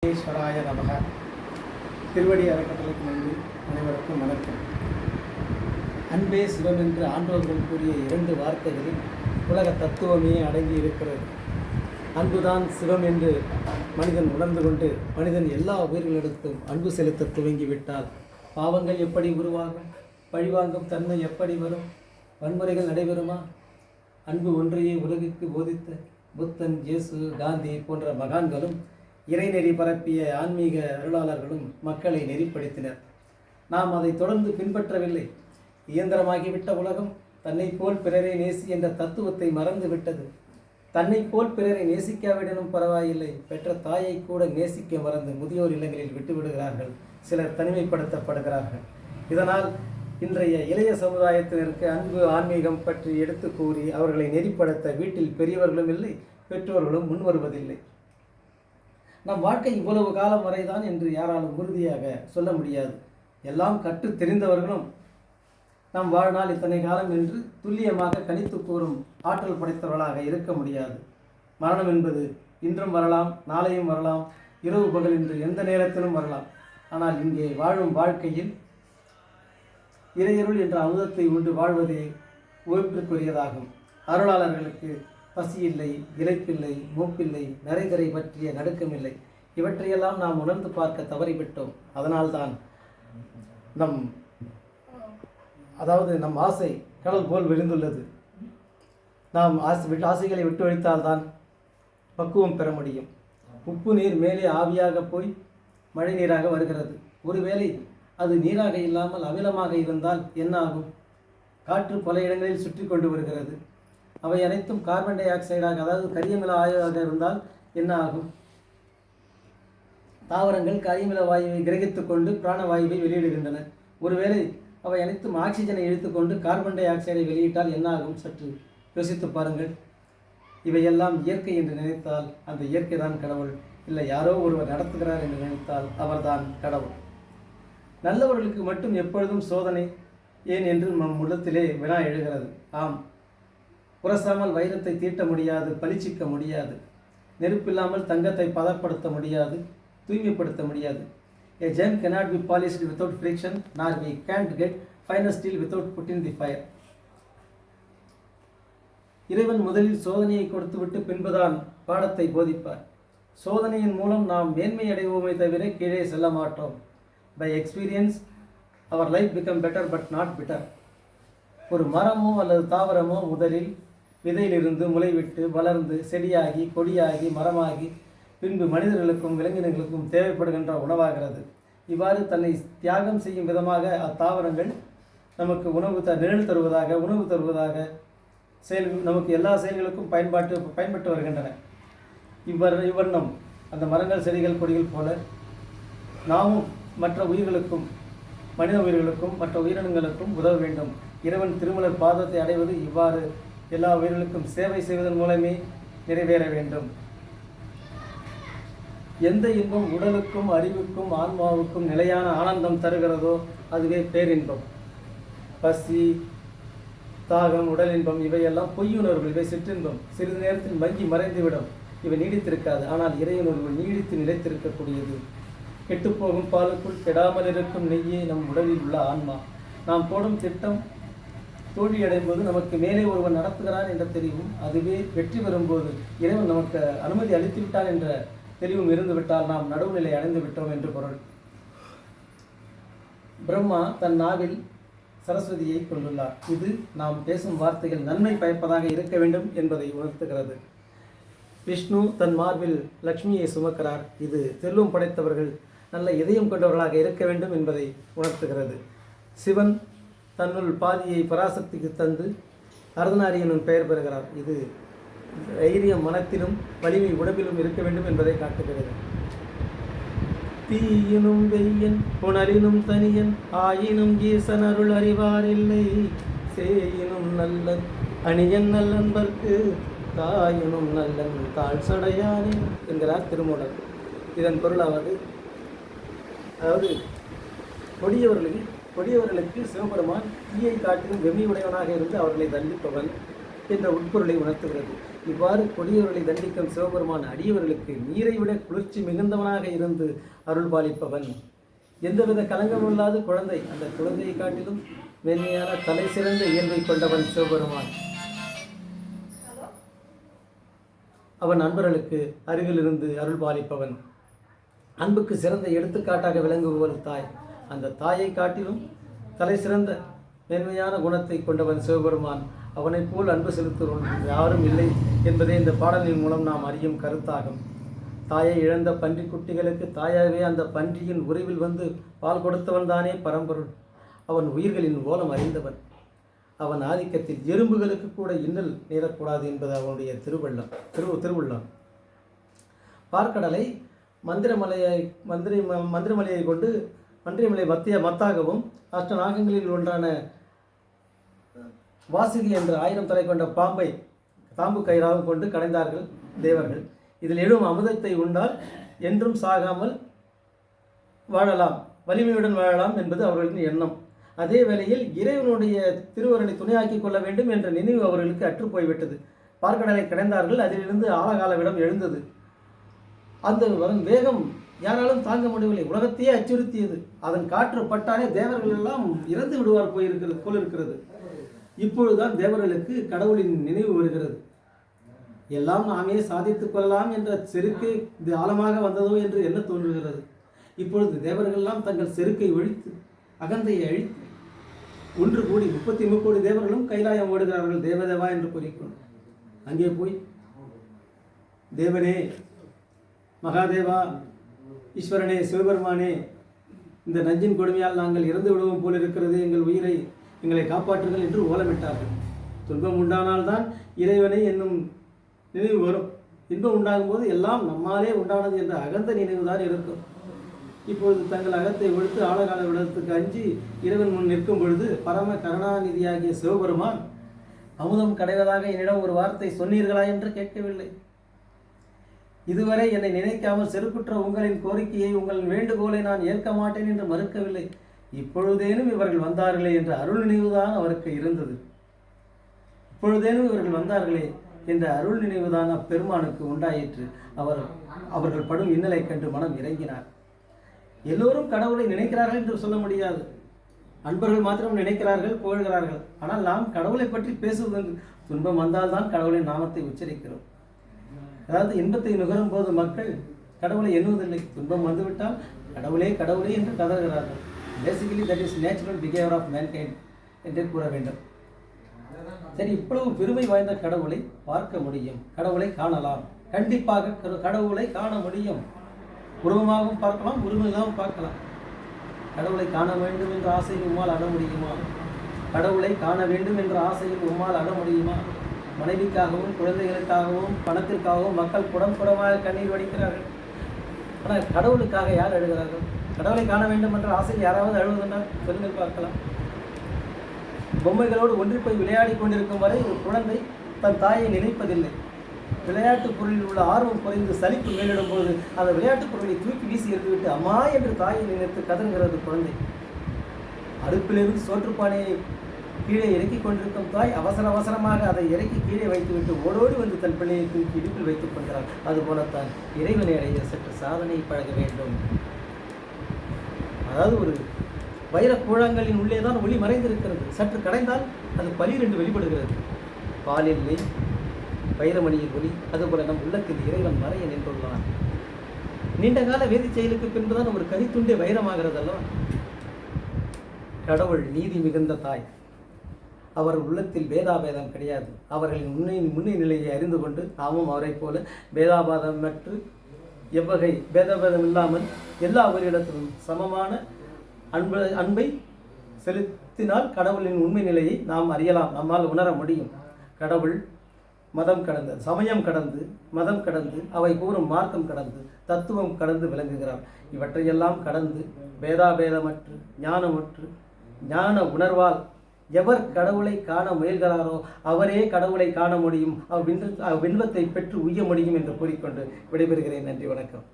ஈஸ்வராய நமக. திருவடி அறக்கட்டளைக்கு நன்றி. அனைவருக்கும் வணக்கம். அன்பே சிவம் என்று ஆண்டோர்கள் கூறிய 2 வார்த்தைகளில் உலக தத்துவமே அடங்கி இருக்கிறது. அன்புதான் சிவம் என்று மனிதன் உணர்ந்து கொண்டு மனிதன் எல்லா உயிர்களிடத்தும் அன்பு செலுத்த துவங்கிவிட்டால் பாவங்கள் எப்படி உருவாகும்? பழிவாங்கும் தன்மை எப்படி வரும்? வன்முறைகள் நடைபெறுமா? அன்பு ஒன்றையே உலகிற்கு போதித்த புத்தன், இயேசு, காந்தி போன்ற மகான்களும் இறைநெறி பரப்பிய ஆன்மீக அருளாளர்களும் மக்களை நெறிப்படுத்தினர். நாம் அதை தொடர்ந்து பின்பற்றவில்லை. இயந்திரமாகிவிட்ட உலகம் தன்னை போல் பிறரை நேசி என்ற தத்துவத்தை மறந்து விட்டது. தன்னை போல் பிறரை நேசிக்காவிடனும் பரவாயில்லை, பெற்ற தாயை கூட நேசிக்க மறந்து முதியோர் இல்லங்களில் விட்டுவிடுகிறார்கள். சிலர் தனிமைப்படுத்தப்படுகிறார்கள். இதனால் இன்றைய இளைய சமுதாயத்தினருக்கு அன்பு, ஆன்மீகம் பற்றி எடுத்து கூறி அவர்களை நெறிப்படுத்த வீட்டில் பெரியவர்களும் இல்லை, பெற்றோர்களும் முன்வருவதில்லை. நம் வாழ்க்கை இவ்வளவு காலம் வரைதான் என்று யாராலும் உறுதியாக சொல்ல முடியாது. எல்லாம் கற்று தெரிந்தவர்களும் நம் வாழ்நாள் இத்தனை காலம் என்று துல்லியமாக கணித்து கூறும் ஆற்றல் படைத்தவர்களாக இருக்க முடியாது. மரணம் என்பது இன்றும் வரலாம், நாளையும் வரலாம், இரவு பகல் என்று எந்த நேரத்திலும் வரலாம். ஆனால் இங்கே வாழும் வாழ்க்கையில் இறையருள் என்ற அமுதத்தை உண்டு வாழ்வதே உழைப்பிற்குரியதாகும். அருளாளர்களுக்கு பசி இல்லை, இளைப்பில்லை, மூப்பில்லை, நரைதரை பற்றிய நடுக்கமில்லை. இவற்றையெல்லாம் நாம் உணர்ந்து பார்க்க தவறிவிட்டோம். அதனால்தான் நம் ஆசை கடல் போல் விழுந்துள்ளது. நாம் ஆசைகளை விட்டு வைத்தால்தான் பக்குவம் பெற முடியும். உப்பு நீர் மேலே ஆவியாக போய் மழை நீராக வருகிறது. ஒருவேளை அது நீராக இல்லாமல் அமிலமாக இருந்தால் என்ன ஆகும்? காற்று பல இடங்களில் சுற்றி கொண்டு வருகிறது. அவை அனைத்தும் கார்பன் டை ஆக்சைடாக, அதாவது கரியமில வாயுவாக இருந்தால் என்ன ஆகும்? தாவரங்கள் கரியமில வாயுவை கிரகித்து கொண்டு பிராணவாயுவை வெளியிடுகின்றன. ஒருவேளை அவை அனைத்தும் ஆக்சிஜனை இழுத்துக்கொண்டு கார்பன் டை ஆக்சைடை வெளியிட்டால் என்ன ஆகும்? சற்று யோசித்து பாருங்கள். இவையெல்லாம் இயற்கை என்று நினைத்தால் அந்த இயற்கை தான் கடவுள். இல்லை, யாரோ ஒருவர் நடத்துகிறார் என்று நினைத்தால் அவர்தான் கடவுள். நல்லவர்களுக்கு மட்டும் எப்பொழுதும் சோதனை ஏன் என்று நம் உள்ளத்திலே வினா எழுகிறது. ஆம், உரசாமல் வைரத்தை தீட்ட முடியாது, பளிச்சிக்க முடியாது. நெருப்பில்லாமல் தங்கத்தை பதப்படுத்த முடியாது, தூய்மைப்படுத்த முடியாது. A gem cannot be polished without friction, nor we can't get finer steel without putting the fire. இறைவன் முதலில் சோதனையை கொடுத்துவிட்டு பின்புதான் பாடத்தை போதிப்பார். சோதனையின் மூலம் நாம் மேன்மை அடைவோமே தவிர கீழே செல்ல மாட்டோம். By experience, our life become better but not bitter. ஒரு மரமோ அல்லது தாவரமோ முதலில் விதையிலிருந்து முளைவிட்டு வளர்ந்து செடியாகி கொடியாகி மரமாகி பின்பு மனிதர்களுக்கும் விலங்கினங்களுக்கும் தேவைப்படுகின்ற உணவாகிறது. இவ்வாறு தன்னை தியாகம் செய்யும் விதமாக அத்தாவரங்கள் நமக்கு நிழல் தருவதாக, உணவு தருவதாக, நமக்கு எல்லா செயல்களுக்கும் பயன்பட்டு வருகின்றன. இவ்வண்ணம் அந்த மரங்கள், செடிகள், கொடிகள் போல நாமும் மற்ற உயிர்களுக்கும், மனித உயிர்களுக்கும் மற்ற உயிரினங்களுக்கும் உதவ வேண்டும். இறைவன் திருமலர் பாதத்தை அடைவது இவ்வாறு எல்லா உயிர்களுக்கும் சேவை செய்வதன் மூலமே நிறைவேற வேண்டும். எந்த இன்பம் உடலுக்கும், அறிவுக்கும், ஆன்மாவுக்கும் நிலையான ஆனந்தம் தருகிறதோ அதுவே பேரின்பம். பசி, தாகம், உடல் இன்பம் இவையெல்லாம் பொய்யுணர்வுகள், இவை சிற்றின்பம். சிறிது நேரத்தில் மங்கி மறைந்துவிடும், இவை நீடித்திருக்காது. ஆனால் இறையுணர்வு நீடித்து நிலைத்திருக்கக்கூடியது. கெட்டுப்போகும் பாலுக்குள் கெடாமல் இருக்கும் நெய்யே நம் உடலில் உள்ள ஆன்மா. நாம் போடும் திட்டம் தோல்வியடையும் போது நமக்கு மேலே ஒருவன் நடத்துகிறான் என்ற தெளிவும், அதுவே வெற்றி பெறும்போது இறைவன் நமக்கு அனுமதி அளித்து விட்டான் என்ற தெளிவும் இருந்துவிட்டால் நாம் நடுவுநிலை அடைந்து விட்டோம் என்று பொருள். பிரம்மா தன் நாவில் சரஸ்வதியை கொண்டுள்ளார். இது நாம் பேசும் வார்த்தைகள் நன்மை பயப்பதாக இருக்க வேண்டும் என்பதை உணர்த்துகிறது. விஷ்ணு தன் மார்பில் லக்ஷ்மியை சுமக்கிறார். இது செல்வம் படைத்தவர்கள், நல்ல இதயம் கொண்டவர்களாக இருக்க வேண்டும் என்பதை உணர்த்துகிறது. சிவன் தன்னுள் பாதியை பராசக்திக்கு தந்து அர்த்தநாரியனும் பெயர் பெறுகிறார். இது தைரியம் மனத்திலும் வலிமை உடம்பிலும் இருக்க வேண்டும் என்பதை காட்டுகிறது. தீயினும் வெய்யன் புனலினும் தனியன் ஆயினும் ஈசன் அருள் அறிவாரில்லை, சேயினும் நல்லன் அணியன் நல்லன்பர்க்கு தாயினும் நல்லன் தாழ் சடையானே என்கிறார் திருமூலர். இதன் பொருளாவது, அதாவது கொடியவர்களுக்கு சிவபெருமான் தீயை காட்டிலும் வெம்மையுடையவனாக இருந்து அவர்களை தண்டிப்பவன் என்ற உட்பொருளை உணர்த்துகிறது. இவ்வாறு கொடியவர்களை தண்டிக்கும் சிவபெருமான் அடியவர்களுக்கு நீரை விட குளிர்ச்சி மிகுந்தவனாக இருந்து அருள் பாலிப்பவன். எந்தவித கலங்கமில்லாத குழந்தை, அந்த குழந்தையை காட்டிலும் மென்மையான தலை சிறந்த இயல்பை கொண்டவன் சிவபெருமான். அவன் அன்பர்களுக்கு அருகிலிருந்து அருள் பாலிப்பவன். அன்புக்கு சிறந்த எடுத்துக்காட்டாக விளங்குபவள் தாய். அந்த தாயை காட்டிலும் தலை சிறந்த மேன்மையான குணத்தை கொண்டவன் சிவபெருமான். அவனைப் போல் அன்பு செலுத்துவன் யாரும் இல்லை என்பதே இந்த பாடலின் மூலம் நாம் அறியும் கருத்தாகும். தாயை இழந்த பன்றி குட்டிகளுக்கு தாயாகவே அந்த பன்றியின் உருவில் வந்து பால் கொடுத்தவன் தானே பரம்பொருள். அவன் உயிர்களின் ஓலம் அறிந்தவன். அவன் ஆதிக்கத்தில் எறும்புகளுக்கு கூட இன்னல் நேரக்கூடாது என்பது அவனுடைய திருவுள்ளம். பார்க்கடலை மந்திரமலையை கொண்டு மந்திரமலை மத்தாகவும் அஷ்டநாகங்களில் ஒன்றான வாசுகி என்ற 1000 தலை கொண்ட பாம்பை தாம்பு கயிறாகவும் கொண்டு கடைந்தார்கள் தேவர்கள். இதில் எழும் அமுதத்தை உண்டால் என்றும் சாகாமல் வாழலாம், வலிமையுடன் வாழலாம் என்பது அவர்களின் எண்ணம். அதே வேளையில் இறைவனுடைய திருவருளை துணையாக்கி கொள்ள வேண்டும் என்ற நினைவு அவர்களுக்கு அற்றுப்போய்விட்டது. பார்க்கடலை கடைந்தார்கள். அதிலிருந்து ஆழகால விடம் எழுந்தது. அந்த வேகம் யாராலும் தாங்க முடியவில்லை. உலகத்தையே அச்சுறுத்தியது. அதன் காற்று பட்டாலே தேவர்கள் எல்லாம் இறந்து விடுவார் போல் இருக்கிறது. இப்பொழுதுதான் தேவர்களுக்கு கடவுளின் நினைவு வருகிறது. எல்லாம் நாமே சாதித்துக் கொள்ளலாம் என்ற செருக்கு இது ஆழமாக வந்ததோ என்று என்ன தோன்றுகிறது. இப்பொழுது தேவர்களெல்லாம் தங்கள் செருக்கை ஒழித்து அகந்தையை அழித்து ஒன்று கூடி 33 கோடி தேவர்களும் கைலாயம் ஓடுகிறார்கள் தேவதேவா என்று கூறிக்கொண்டு. அங்கே போய் தேவனே, மகாதேவா, ஈஸ்வரனே, சிவபெருமானே, இந்த நஞ்சின் கொடுமையால் நாங்கள் இறந்து விடுவோம் போல் இருக்கிறது, எங்கள் உயிரை எங்களை காப்பாற்றுங்கள் என்று ஓலமிட்டார்கள். துன்பம் உண்டானால்தான் இறைவனை என்னும் நினைவு வரும். இன்பம் உண்டாகும் போது எல்லாம் நம்மாலே உண்டானது என்ற அகந்த நினைவுதான் இருக்கும். இப்பொழுது தங்கள் அகத்தை ஒழித்து ஆழகால விடத்துக்கு அஞ்சி இறைவன் முன் நிற்கும் பொழுது பரம கருணாநிதியாகிய சிவபெருமான், அமுதம் கடைவதாக என்னிடம் ஒரு வார்த்தை சொன்னீர்களா என்று கேட்கவில்லை. இதுவரை என்னை நினைக்காமல் செருக்குற்ற உங்களின் கோரிக்கையை, உங்களின் வேண்டுகோளை நான் ஏற்க மாட்டேன் என்று மறுக்கவில்லை. இப்பொழுதேனும் இவர்கள் வந்தார்களே என்ற அருள் நினைவுதான் அவருக்கு இருந்தது. இப்பொழுதேனும் இவர்கள் வந்தார்களே என்ற அருள் நினைவுதான் அப்பெருமானுக்கு உண்டாயிற்று. அவர்கள் படும் இன்னலை கண்டு மனம் இறங்கினார். எல்லோரும் கடவுளை நினைக்கிறார்கள் என்று சொல்ல முடியாது. அன்பர்கள் மாத்திரம் நினைக்கிறார்கள், புகழ்கிறார்கள். ஆனால் நாம் கடவுளை பற்றி பேசுவது, துன்பம் வந்தால்தான் கடவுளின் நாமத்தை உச்சரிக்கிறோம். அதாவது இன்பத்தை நுகரும் போது மக்கள் கடவுளை எண்ணுவதில்லை. துன்பம் வந்துவிட்டால் கடவுளே கடவுளே என்று கதறுகிறார்கள். Basically that is natural behaviour of mankind என்றே கூற வேண்டும். சரி, இவ்வளவு பெருமை வாய்ந்த கடவுளை பார்க்க முடியும், கடவுளை காணலாம். கண்டிப்பாக கடவுளை காண முடியும். உருவமாகவும் பார்க்கலாம், உருவமாகவும் பார்க்கலாம். கடவுளை காண வேண்டும் என்ற ஆசையில் உம்மால் அட முடியுமா? கடவுளை காண வேண்டும் என்ற ஆசையில் உம்மால் அட முடியுமா? மனைவிக்காகவும் குழந்தைகளுக்காகவும் பணத்திற்காகவும் மக்கள் குடமாக கண்ணீர் வடிக்கிறார்கள். ஆனால் கடவுளுக்காக யார் அழுகிறார்கள்? கடவுளை காண வேண்டும் என்ற ஆசையில் யாராவது அழுவதென்றால் சொல்லுங்கள் பார்க்கலாம். பொம்மைகளோடு ஒன்றிப்போய் விளையாடி கொண்டிருக்கும் வரை ஒரு குழந்தை தன் தாயை நினைப்பதில்லை. விளையாட்டு பொருளில் உள்ள ஆர்வம் குறைந்து சலிப்பு மேலிடும் போது அந்த விளையாட்டுப் பொருளை தூக்கி வீசி எறிந்துவிட்டு அம்மா என்று தாயை நினைத்து கதறுகிறது குழந்தை. அடுப்பிலிருந்து சோற்றுப்பானையை கீழே இறக்கிக் கொண்டிருக்கும் தாய் அவசரமாக அதை இறக்கி கீழே வைத்துவிட்டு ஓடோடி வந்து தன் பிள்ளையை தூக்கி இடுப்பில் வைத்துக் கொண்டார். அதுபோலத்தான் இறைவனை அடைய சற்று சாதனை பழக வேண்டும். அதாவது ஒரு வைர கூழாங்கலின் உள்ளே தான் ஒளி மறைந்திருக்கிறது. சற்று கடைந்தால் அது பளிர் என்று வெளிப்படுகிறது. பாலில்லை வைரமணியின் ஒளி. அதுபோல நம் உள்ளத்தில் இறைவன் மறைய நின்றுள்ளான். நீண்ட கால வேதி செயலுக்கு பின்புதான் ஒரு கரித்துண்டே வைரமாகிறது அல்லவா? கடவுள் நீதி மிகுந்த தாய். அவர் உள்ளத்தில் பேதாபேதம் கிடையாது. அவர்களின் முன்னே நிலையை அறிந்து கொண்டு நாமும் அவரை போல பேதாபாதமற்று எவ்வகை பேதபேதம் இல்லாமல் எல்லா உயிரிடத்திலும் சமமான அன்பை செலுத்தினால் கடவுளின் உண்மை நிலையை நாம் அறியலாம், நம்மால் உணர முடியும். கடவுள் மதம் கடந்து, சமயம் கடந்து, மதம் கடந்து, அவை கூறும் மார்க்கம் கடந்து, தத்துவம் கடந்து விளங்குகிறார். இவற்றையெல்லாம் கடந்து பேதாபேதமற்று ஞானமற்று ஞான உணர்வால் எவர் கடவுளை காண முயல்கிறாரோ அவரே கடவுளை காண முடியும், அவ்வின்பத்தை பெற்று உய்ய முடியும் என்று கூறிக்கொண்டு விடைபெறுகிறேன். நன்றி, வணக்கம்.